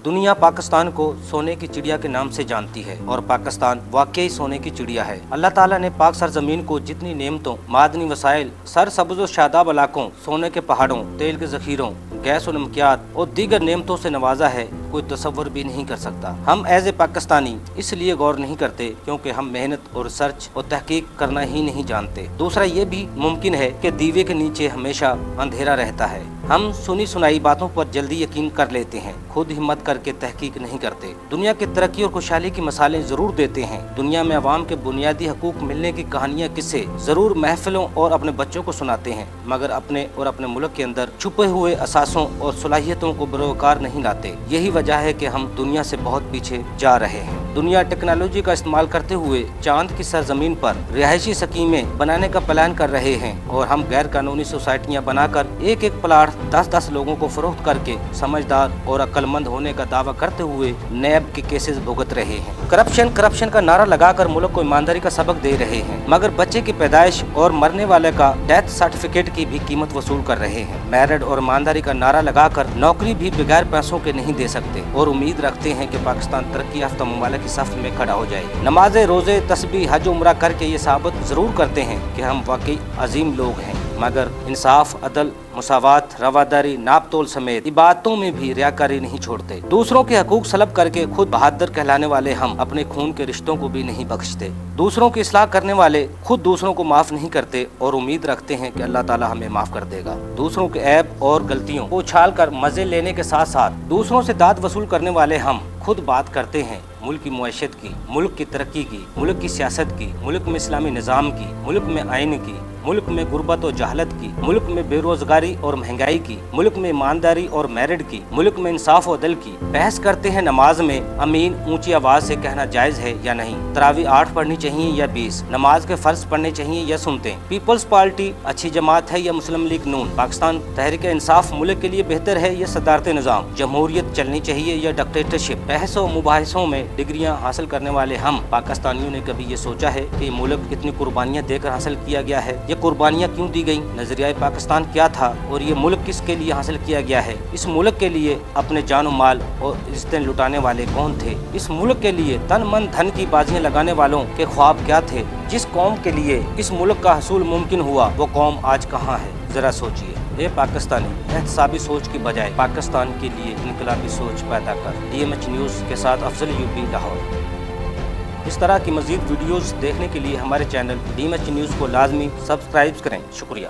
दुनिया पाकिस्तान को सोने की चिड़िया के नाम से जानती है और पाकिस्तान वाकई सोने की चिड़िया है। अल्लाह ताला ने पाक सरजमीन को जितनी नेमतों, मादनी वसाइल, सरसब्ज़ व शादाब इलाकों, सोने के पहाड़ों, तेल के ज़ख़ीरों, गैस और नमकियात और दीगर नेमतों से नवाजा है, कोई तसव्वुर भी नहीं कर सकता। हम एज ए पाकिस्तानी इसलिए गौर नहीं करते क्योंकि हम मेहनत और रिसर्च और तहकीक करना ही नहीं जानते। दूसरा ये भी मुमकिन है कि दीवे के नीचे हमेशा अंधेरा रहता है। हम सुनी सुनाई बातों पर जल्दी यकीन कर लेते हैं, खुद हिम्मत करके तहकीक नहीं करते। दुनिया की तरक्की और खुशहाली की मिसालें जरूर देते हैं। दुनिया में अवाम के बुनियादी हकूक मिलने की कहानियाँ किस्से जरूर महफिलों और अपने बच्चों को सुनाते हैं, मगर अपने और अपने मुल्क के अंदर छुपे हुए असासों और सलाहियतों को बरोकार नहीं लाते। यही वजह है कि हम दुनिया से बहुत पीछे जा रहे हैं। दुनिया टेक्नोलॉजी का इस्तेमाल करते हुए चांद की सरजमीन पर रिहायशी स्कीमें बनाने का प्लान कर रहे हैं और हम गैर कानूनी सोसाइटियाँ बनाकर एक एक प्लाट 10-10 लोगों को फरोख्त करके समझदार और अक्लमंद होने का दावा करते हुए नैब के केसेस भुगत रहे हैं। करप्शन का नारा लगाकर मुल्क को ईमानदारी का सबक दे रहे हैं, मगर बच्चे की पैदाइश और मरने वाले का डेथ सर्टिफिकेट की भी कीमत वसूल कर रहे हैं। मेरिट और ईमानदारी का नारा लगाकर नौकरी भी बगैर पैसों के नहीं दे सकते और उम्मीद रखते हैं कि पाकिस्तान तरक्की याफ्ता ममालिक की सफ में खड़ा हो जाए। नमाज़े, रोजे, तस्बीह, हज, उम्रा करके ये साबित जरूर करते हैं कि हम वाकई अजीम लोग हैं, मगर इंसाफ, अदल, मुसावात, रवादारी, नाप तोल समेत इबादतों में भी रियाकारी नहीं छोड़ते। दूसरों के हकूक सलब करके खुद बहादुर कहलाने वाले हम अपने खून के रिश्तों को भी नहीं बख्शते। दूसरों की इस्लाह करने वाले खुद दूसरों को माफ नहीं करते और उम्मीद रखते हैं कि अल्लाह ताला हमें माफ कर देगा। दूसरों के ऐब और गलतियों को उछाल कर मजे लेने के साथ साथ दूसरों से दाद वसूल करने वाले हम खुद बात करते हैं मुल्क की मुआशत की, मुल्क की तरक्की की, मुल्क की सियासत की, मुल्क में इस्लामी निज़ाम की, मुल्क में आइन की, मुल्क में गुर्बत और जहालत की, मुल्क में बेरोजगारी और महंगाई की, मुल्क में ईमानदारी और मेरिट की, मुल्क में इंसाफ और अदल की। बहस करते हैं नमाज में अमीन ऊंची आवाज से कहना जायज है या नहीं, तरावी 8 पढ़नी चाहिए या 20, नमाज के फर्ज पढ़ने चाहिए या सुनते, पीपल्स पार्टी अच्छी जमात है या मुस्लिम लीग नून, पाकिस्तान तहरीक इंसाफ मुल्क के लिए बेहतर है या सदारत निज़ाम, जमहूरियत चलनी चाहिए या डिक्टेटरशिप। बहस और मुबाहिसों में डिग्रियां हासिल करने वाले हम पाकिस्तानियों ने कभी ये सोचा है कि मुल्क कितनी कुर्बानियां देकर हासिल किया गया है? ये कुर्बानियां क्यों दी गई? नजरिया पाकिस्तान क्या था और ये मुल्क किसके लिए हासिल किया गया है? इस मुल्क के लिए अपने जान माल और इज्जतें लुटाने वाले कौन थे? इस मुल्क के लिए तन मन धन की बाजियां लगाने वालों के ख्वाब क्या थे? जिस कौम के लिए इस मुल्क का हसूल मुमकिन हुआ वो कौम आज कहाँ है? जरा सोचिए। ये पाकिस्तानी एहतसाबी सोच की बजाय पाकिस्तान के लिए इनकलाबी सोच पैदा कर। DMH न्यूज़ के साथ अफजल यूपी, लाहौर। इस तरह की मज़ीद वीडियोज़ देखने के लिए हमारे चैनल DMH न्यूज़ को लाजमी सब्सक्राइब करें। शुक्रिया।